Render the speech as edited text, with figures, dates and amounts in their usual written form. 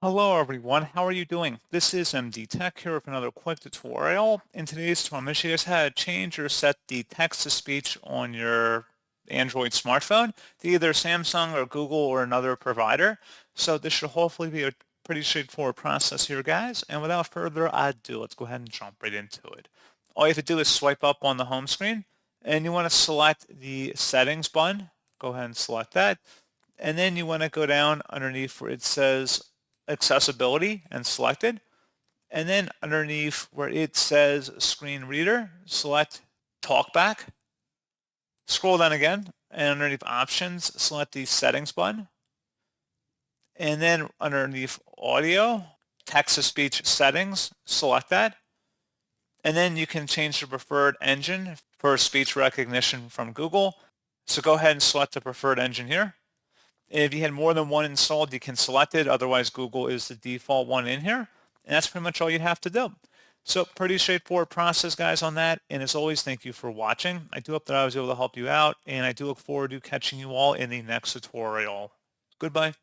Hello everyone, how are you doing? This is MD Tech here with another quick tutorial. In today's tutorial, I'm going to show you guys how to change or set the text-to-speech on your Android smartphone to either Samsung or Google or another provider. So this should hopefully be a pretty straightforward process here, guys. And without further ado, let's go ahead and jump right into it. All you have to do is swipe up on the home screen and you want to select the settings button. Go ahead and select that. And then you want to go down underneath where it says accessibility and select it. And then underneath where it says screen reader, select talkback. Scroll down again and underneath options, select the settings button. And then underneath audio, text-to-speech settings, select that. And then you can change the preferred engine for speech recognition from Google. So go ahead and select the preferred engine here. If you had more than one installed, you can select it. Otherwise, Google is the default one in here. And that's pretty much all you have to do. So pretty straightforward process, guys, on that. And as always, thank you for watching. I do hope that I was able to help you out. And I do look forward to catching you all in the next tutorial. Goodbye.